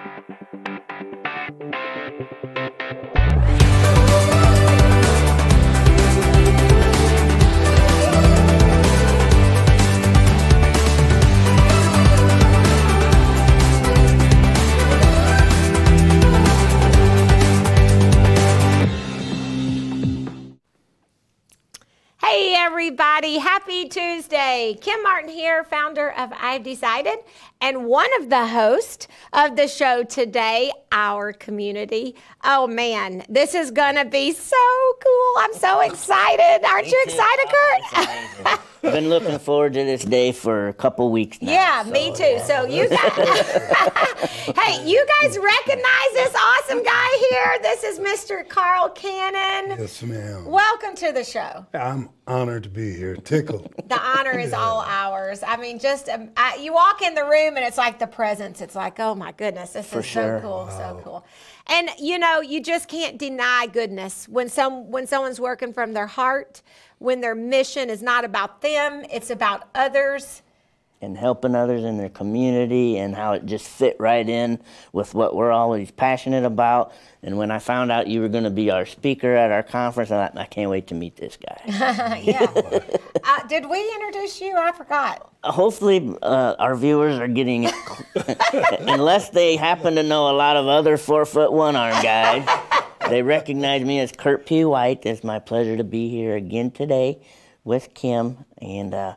Hey everybody, happy Tuesday. Kim Martin here, founder of I've Decided and one of the hosts of the show today, Our Community. Oh man, this is gonna be so cool. I'm so excited. Aren't you excited, Kurt? I've been looking forward to this day for a couple weeks now. Yeah, so, me too. So you guys, hey, you guys recognize this awesome guy here? This is Mr. Carl Cannon. Yes, ma'am. Welcome to the show. I'm honored to be here. Tickled. The honor is all ours. I mean, just you walk in the room and it's like the presence. It's like, oh my goodness, this is so cool, wow. So cool. And you know, you just can't deny goodness when someone's working from their heart, when their mission is not about them, it's about others. And helping others in their community, and how it just fit right in with what we're always passionate about. And when I found out you were going to be our speaker at our conference, I thought, I can't wait to meet this guy. Yeah. Did we introduce you? I forgot. Hopefully our viewers are getting it, unless they happen to know a lot of other 4'1" arm guys. They recognize me as Kurt P. White. It's my pleasure to be here again today with Kim, and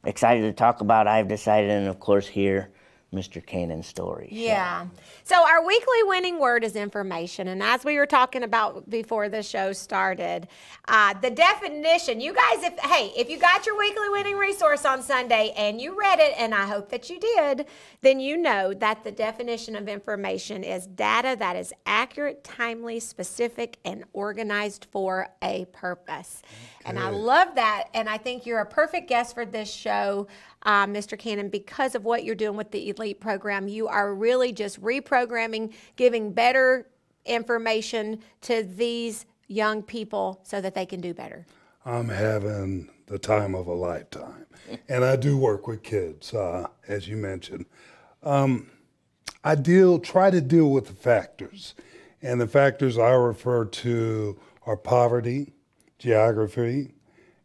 excited to talk about I've Decided, and of course hear Mr. Cannon's story. Yeah. So our weekly winning word is information. And as we were talking about before the show started, the definition, you guys, if you got your weekly winning resource on Sunday and you read it, and I hope that you did, then you know that the definition of information is data that is accurate, timely, specific, and organized for a purpose. Okay. And I love that. And I think you're a perfect guest for this show, Mr. Cannon, because of what you're doing with the Elite program. You are really just reprogramming, giving better information to these young people so that they can do better. I'm having the time of a lifetime. And I do work with kids, as you mentioned. I try to deal with the factors. And the factors I refer to are poverty, geography,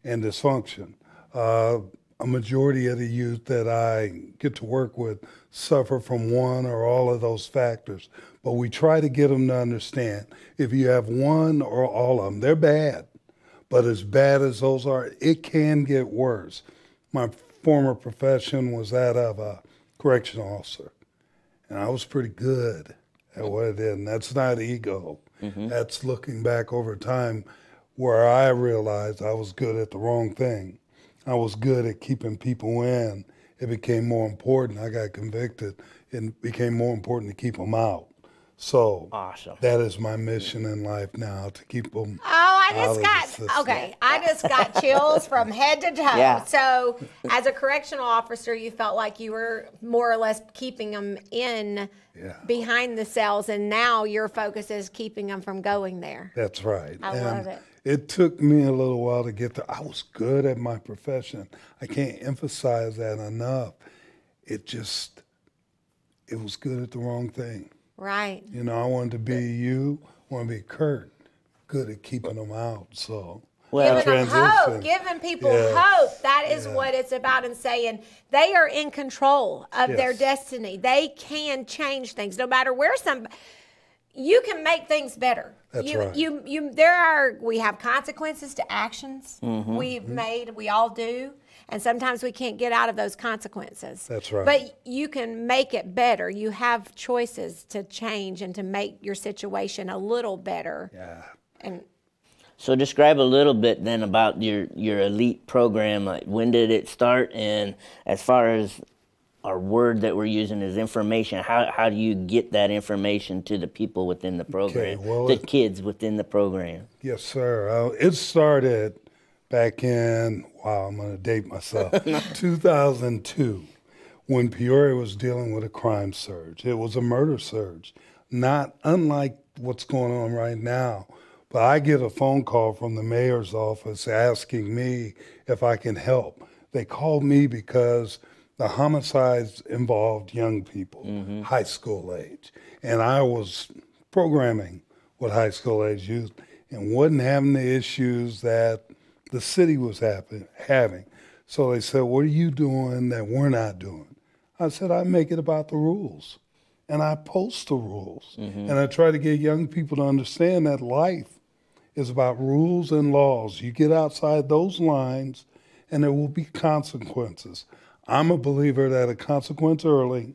and dysfunction. A majority of the youth that I get to work with suffer from one or all of those factors. But we try to get them to understand, if you have one or all of them, they're bad. But as bad as those are, it can get worse. My former profession was that of a correctional officer. And I was pretty good at what I did. And that's not ego. Mm-hmm. That's looking back over time where I realized I was good at the wrong thing. I was good at keeping people in. It became more important. I got convicted. It became more important to keep them out. So awesome. That is my mission in life now, to keep them I just got chills from head to toe. Yeah. So as a correctional officer, you felt like you were more or less keeping them in behind the cells, and now your focus is keeping them from going there. That's right. I love it. It took me a little while to get there. I was good at my profession. I can't emphasize that enough. It was good at the wrong thing. Right. You know, I wanted to be you, I want to be Kurt, good at keeping them out, so. Well, giving them hope, giving people hope. That is what it's about, and saying they are in control of their destiny. They can change things, no matter where you can make things better. That's right. We have consequences to actions we've made. We all do. And sometimes we can't get out of those consequences. That's right. But you can make it better. You have choices to change and to make your situation a little better. Yeah. And so describe a little bit then about your Elite program. Like, when did it start? And as far as our word that we're using is information, how do you get that information to the people within the program, the kids within the program? Yes, sir. It started back in, I'm going to date myself, 2002, when Peoria was dealing with a crime surge. It was a murder surge, not unlike what's going on right now. But I get a phone call from the mayor's office asking me if I can help. They called me because the homicides involved young people, high school age. And I was programming with high school age youth and wasn't having the issues that the city was having. So they said, what are you doing that we're not doing? I said, I make it about the rules. And I post the rules. And I try to get young people to understand that life is about rules and laws. You get outside those lines and there will be consequences. I'm a believer that a consequence early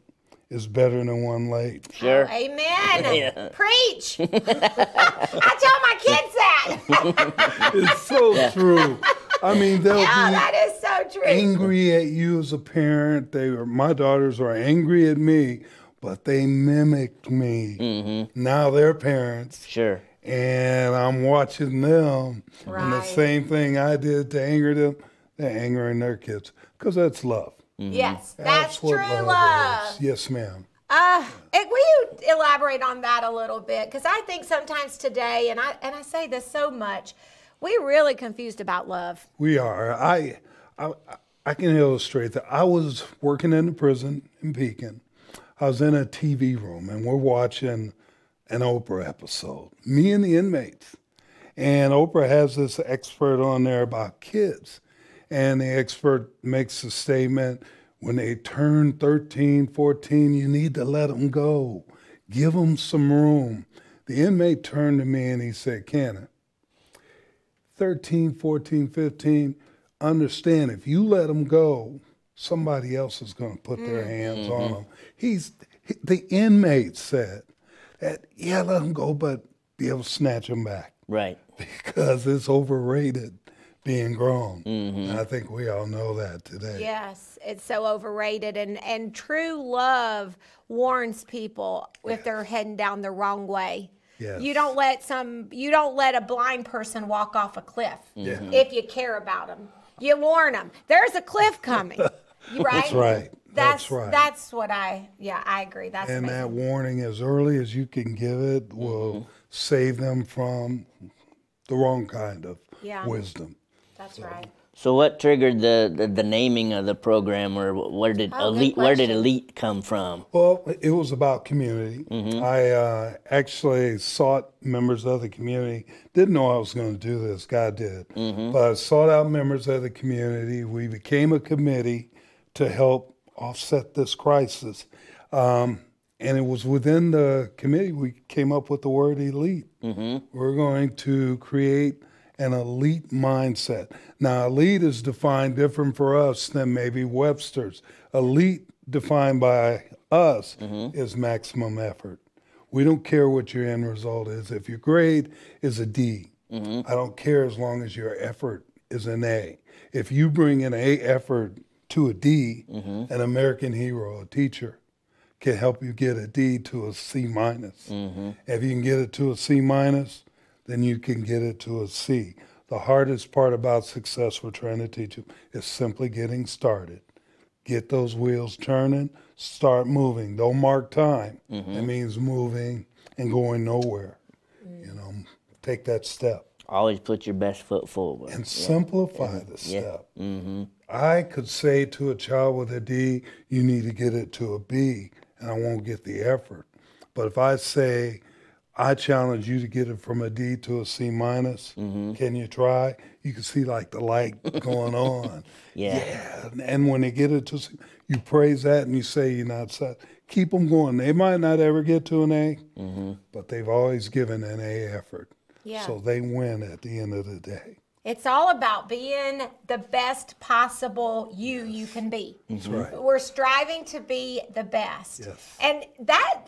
is better than one late. Sure. Oh, amen. Preach. I tell my kids that. It's so true. I mean, they'll be that is so true. angry at you as a parent. My daughters are angry at me, but they mimicked me. Now they're parents. Sure. And I'm watching them. Right. And the same thing I did to anger them, they're angering their kids. Because that's love. Yes, that's what true love. is. Yes, ma'am. Will you elaborate on that a little bit? Because I think sometimes today, and I say this so much, we're really confused about love. We are. I can illustrate that. I was working in the prison in Pekin. I was in a TV room, and we're watching an Oprah episode, me and the inmates. And Oprah has this expert on there about kids. And the expert makes a statement, when they turn 13, 14, you need to let them go. Give them some room. The inmate turned to me and he said, Cannon, 13, 14, 15, understand if you let them go, somebody else is going to put their hands on them. The inmate said that, yeah, let them go, but be able to snatch them back. Right. Because it's overrated being grown. And I think we all know that today. Yes, it's so overrated. And true love warns people if they're heading down the wrong way. Yes. You don't let a blind person walk off a cliff if you care about them. You warn them. There's a cliff coming. Right? That's right. That's right. That's what I agree. That's and amazing. that warning, as early as you can give it, will save them from the wrong kind of wisdom. That's right. So what triggered the naming of the program, or where did elite come from? Well, it was about community. I actually sought members of the community. Didn't know I was going to do this. God did. But I sought out members of the community. We became a committee to help offset this crisis. And it was within the committee we came up with the word elite. We're going to create an elite mindset. Now, elite is defined different for us than maybe Webster's. Elite, defined by us, is maximum effort. We don't care what your end result is. If your grade is a D, I don't care as long as your effort is an A. If you bring an A effort to a D, an American hero, a teacher, can help you get a D to a C minus. If you can get it to a C minus, then you can get it to a C. The hardest part about success we're trying to teach them is simply getting started. Get those wheels turning, start moving. Don't mark time. It means moving and going nowhere. You know, take that step. Always put your best foot forward. And simplify the step. I could say to a child with a D, you need to get it to a B, and I won't get the effort. But if I say, I challenge you to get it from a D to a C minus. Can you try? You can see like the light going on. Yeah. And when they get it to C, you praise that and you say you're not sad. Keep them going. They might not ever get to an A, but they've always given an A effort. So they win at the end of the day. It's all about being the best possible you can be. That's right. We're striving to be the best. Yes. And that,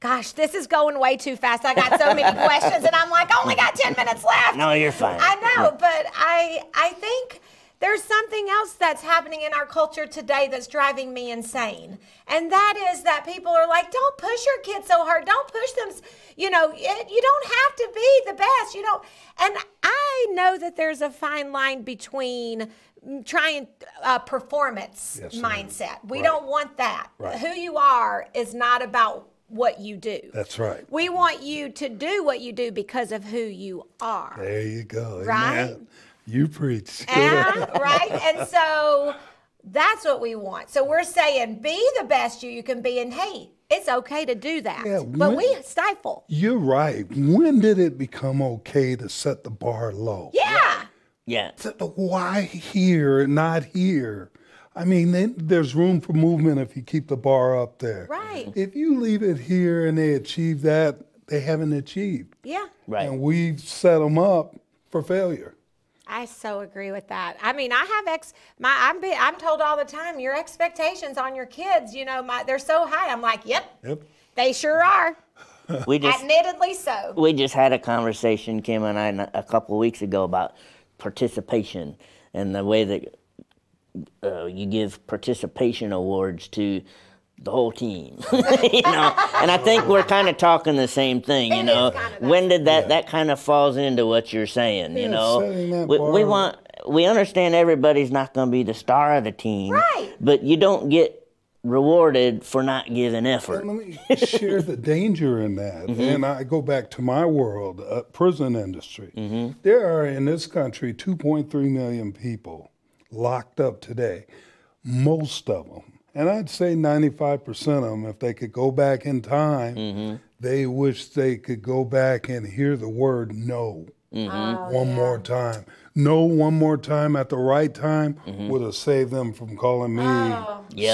gosh, this is going way too fast. I got so many questions, and I'm like, only got 10 minutes left. No, you're fine. I know, but I think there's something else that's happening in our culture today that's driving me insane. And that is that people are like, don't push your kids so hard. Don't push them. You don't have to be the best. And I know that there's a fine line between trying performance mindset. We don't want that. Right. Who you are is not about what you do. That's right. We want you to do what you do because of who you are. There you go. Right? Amen. You preach. Right? And so That's what we want. So we're saying be the best you can be, and hey, it's okay to do that. Yeah, but we stifle. You're right. When did it become okay to set the bar low? Yeah. Yeah. Why here and not here? I mean, there's room for movement if you keep the bar up there. Right. If you leave it here and they achieve that, they haven't achieved. Yeah. Right. And we've set them up for failure. I so agree with that. I mean, I have I'm told all the time, your expectations on your kids, you know, they're so high. I'm like, yep. They sure are. Admittedly so. We just had a conversation, Kim and I, a couple of weeks ago about participation and the way that you give participation awards to the whole team, you know. And I think we're kind of talking the same thing, you know. When did that kind of falls into what you're saying, you know? We understand everybody's not going to be the star of the team, right? But you don't get rewarded for not giving effort. And let me share the danger in that. And I go back to my world, prison industry. There are in this country 2.3 million people locked up today, most of them. And I'd say 95% of them, if they could go back in time, they wish they could go back and hear the word no one more time. No one more time at the right time would have saved them from calling me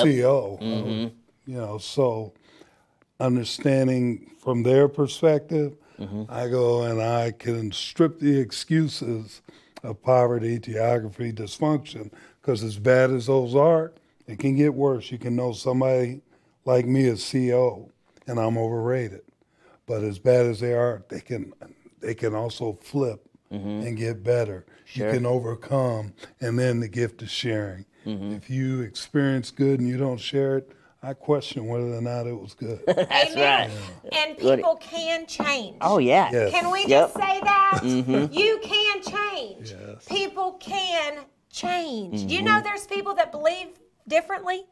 CO. You know, so understanding from their perspective, I go and I can strip the excuses of poverty, geography, dysfunction, because as bad as those are, it can get worse. You can know somebody like me is CO and I'm overrated. But as bad as they are, they can also flip and get better. You can overcome, and then the gift of sharing. If you experience good and you don't share it, I question whether or not it was good. That's right. And people can change. Oh, yeah. Yes. Can we just say that? You can change. Yes. People can change. Do you know there's people that believe differently?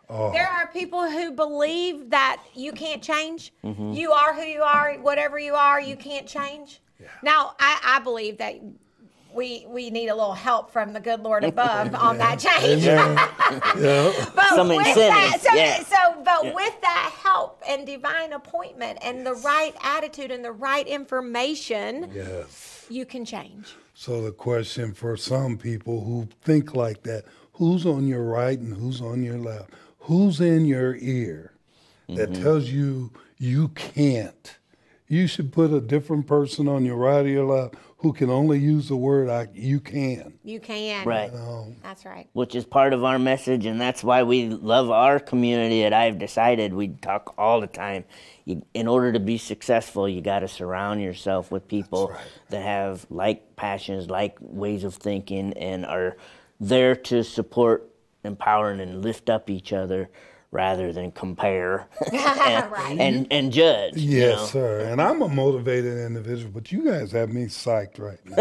There are people who believe that you can't change. You are who you are, whatever you are, you can't change. Yeah. Now, I believe that we need a little help from the good Lord above on that change. But some incentives. But with that help and divine appointment and the right attitude and the right information, you can change. So the question for some people who think like that, who's on your right and who's on your left? Who's in your ear that tells you you can't? You should put a different person on your right or your left who can only use the word you can. You can. Right. That's right. Which is part of our message, and that's why we love our community at I've Decided. We talk all the time. In order to be successful, you got to surround yourself with people that have like passions, like ways of thinking, and are there to support, empower, and lift up each other rather than compare and judge. Yes, you know? sir. And I'm a motivated individual, but you guys have me psyched right now.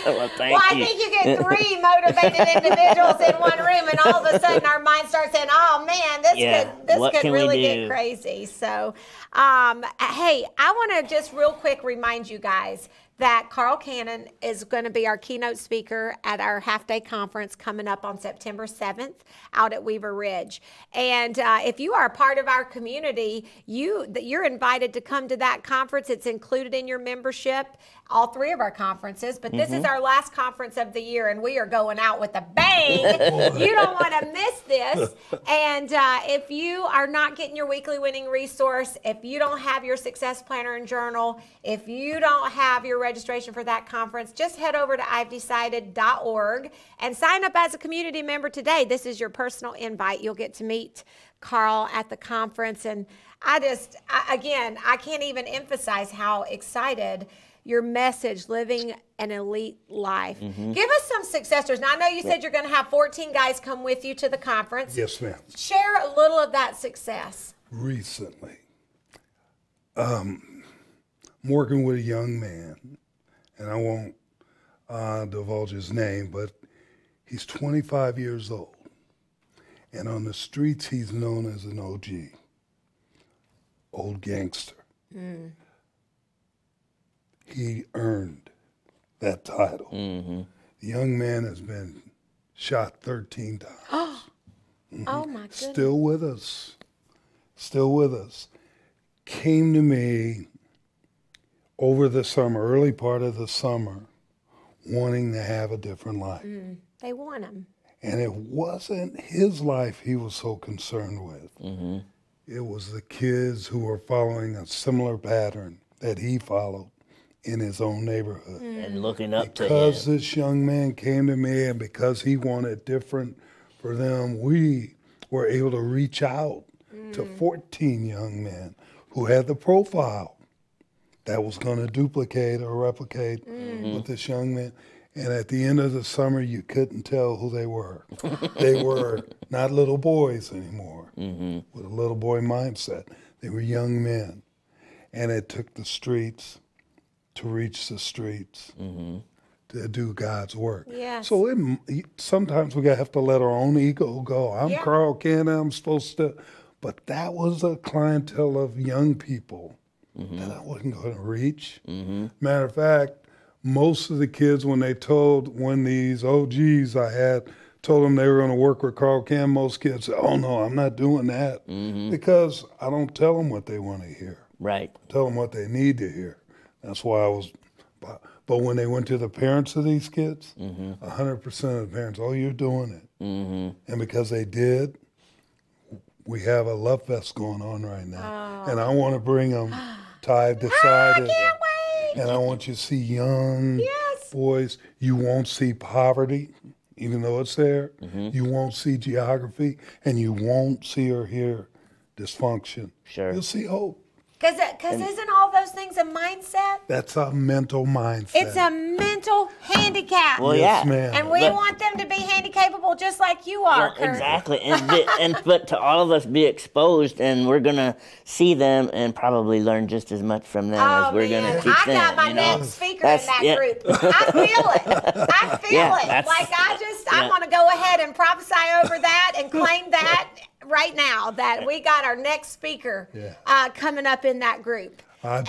Well, I think you get 3 motivated individuals in one room, and all of a sudden our mind starts saying, "Oh man, this could really get crazy." So, hey, I want to just real quick remind you guys that Carl Cannon is going to be our keynote speaker at our half-day conference coming up on September 7th out at Weaver Ridge. And if you are a part of our community, you're invited to come to that conference. It's included in your membership, all 3 of our conferences. But this is our last conference of the year, and we are going out with a bang. You don't want to miss this. And if you are not getting your weekly winning resource, if you don't have your success planner and journal, if you don't have your registration for that conference, just head over to ivedecided.org and sign up as a community member today. This is your personal invite. You'll get to meet Carl at the conference. And again, I can't even emphasize how excited your message, living an elite life. Give us some success stories. Now, I know you said you're going to have 14 guys come with you to the conference. Yes, ma'am. Share a little of that success. Recently, I'm working with a young man, and I won't divulge his name, but he's 25 years old. And on the streets, he's known as an OG, old gangster. He earned that title. The young man has been shot 13 times. Oh my goodness. Still with us. Still with us. Came to me over the summer, early part of the summer, wanting to have a different life. They want him. And it wasn't his life he was so concerned with. It was the kids who were following a similar pattern that he followed in his own neighborhood. And looking up to Because him. this young man came to me and because he wanted different for them, we were able to reach out to 14 young men who had the profile that was going to duplicate or replicate what this young man. And at the end of the summer, you couldn't tell who they were. They were not little boys anymore with a little boy mindset. They were young men. And it took the streets to reach the streets to do God's work. Yes. So sometimes we have to let our own ego go. I'm Carl Cannon, I'm supposed to. But that was a clientele of young people that I wasn't going to reach. Matter of fact, most of the kids, when these OGs I had told them they were going to work with Carl Cannon, most kids said, oh no, I'm not doing that. Because I don't tell them what they want to hear. Right. I tell them what they need to hear. That's why I was, but when they went to the parents of these kids, 100% of the parents, oh, you're doing it. And because they did, we have a love fest going on right now. And I want to bring them, I've decided. I can't wait. And I want you to see young boys. You won't see poverty, even though it's there. You won't see geography, and you won't see or hear dysfunction. Sure. You'll see hope. Because isn't all those things a mindset? That's a mental mindset. It's a mental handicap. Well, Yes, yeah. ma'am. And we want them to be handicapable just like you are, Kurt. Exactly. But to all of us be exposed, and we're going to see them and probably learn just as much from them as we're going to teach I them. got my you know? next speaker in that group. I feel it. I feel it. Like I want to go ahead and prophesy over that and claim that right now that we got our next speaker coming up in that group. That's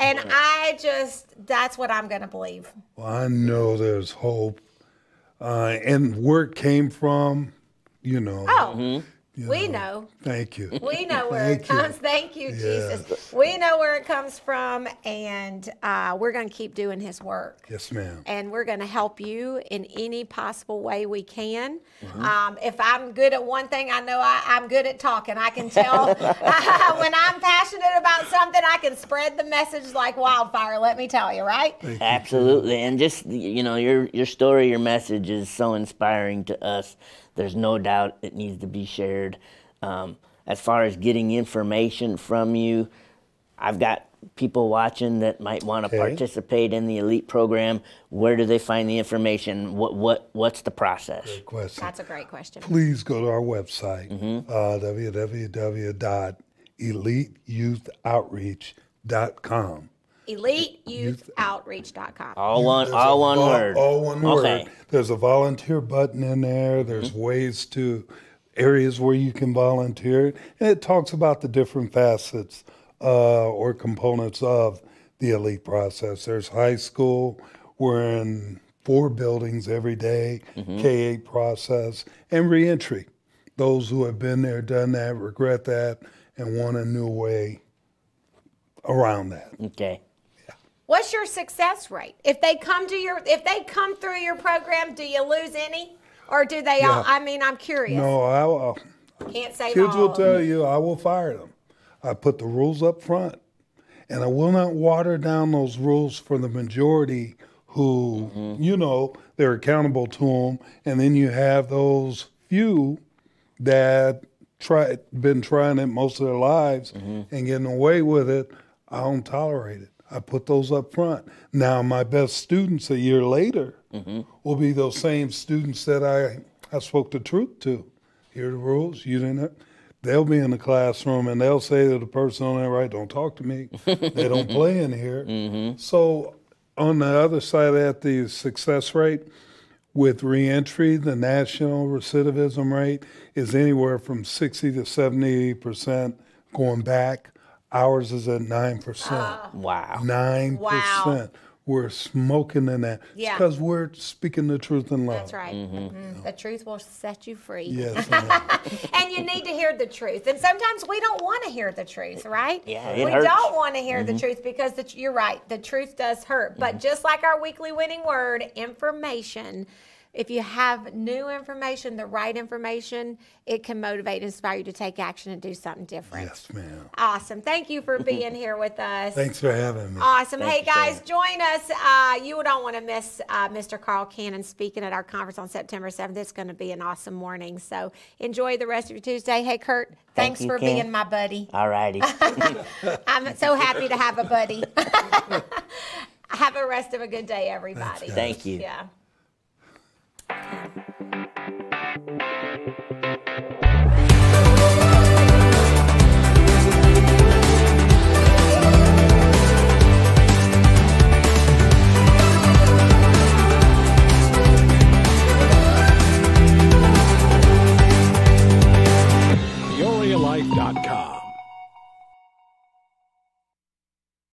what I'm going to believe. Well, I know there's hope. And where it came from, you know. Oh, we know. Thank you. We know where it comes. Thank you, Jesus. We know where it comes from, and we're going to keep doing his work. Yes, ma'am. And we're going to help you in any possible way we can. If I'm good at one thing, I know I'm good at talking. I can tell when I'm passionate about something, I can spread the message like wildfire, let me tell you, right? Absolutely. And just, you know, your story, your message is so inspiring to us. There's no doubt it needs to be shared. As far as getting information from you, I've got people watching that might want to participate in the elite program. Where do they find the information? What's the process? Great question. That's a great question. Please go to our website, www.eliteyouthOutreach.com. EliteYouthOutreach.com. All one word. All one word. Okay. There's a volunteer button in there. There's areas where you can volunteer. And it talks about the different facets or components of the elite process. There's high school. We're in 4 buildings every day, K-8 process, and reentry. Those who have been there, done that, regret that, and want a new way around that. Okay. What's your success rate? If they come through your program, do you lose any? Or do they all? I mean, I'm curious. No, Can't say kids all will of tell them. you I will fire them. I put the rules up front, and I will not water down those rules for the majority who, you know, they're accountable to them. And then you have those few that been trying it most of their lives and getting away with it. I don't tolerate it. I put those up front. Now, my best students a year later will be those same students that I spoke the truth to. Here are the rules. You didn't. They'll be in the classroom and they'll say to the person on their right, don't talk to me. They don't play in here. So on the other side of that, the success rate with reentry, the national recidivism rate is anywhere from 60 to 70% going back. Ours is at 9%. Wow. 9%. Wow. we're smoking in that. Yeah. Because we're speaking the truth in love. That's right. The truth will set you free. Yes. And you need to hear the truth. And sometimes we don't want to hear the truth, right? Yeah, we it hurts. don't want to hear the truth because you're right. The truth does hurt. But just like our weekly winning word, information, if you have new information, the right information, it can motivate and inspire you to take action and do something different. Yes, ma'am. Awesome. Thank you for being here with us. Thanks for having me. Awesome. Thank Hey, you, guys, Sarah. join us. You don't want to miss Mr. Carl Cannon speaking at our conference on September 7th. It's going to be an awesome morning. So enjoy the rest of your Tuesday. Hey, Kurt, thanks you, for Kim. being my buddy. All righty. I'm so happy to have a buddy. Have a rest of a good day, everybody. Thanks, guys. Thank you. Yeah. PeoriaLife.com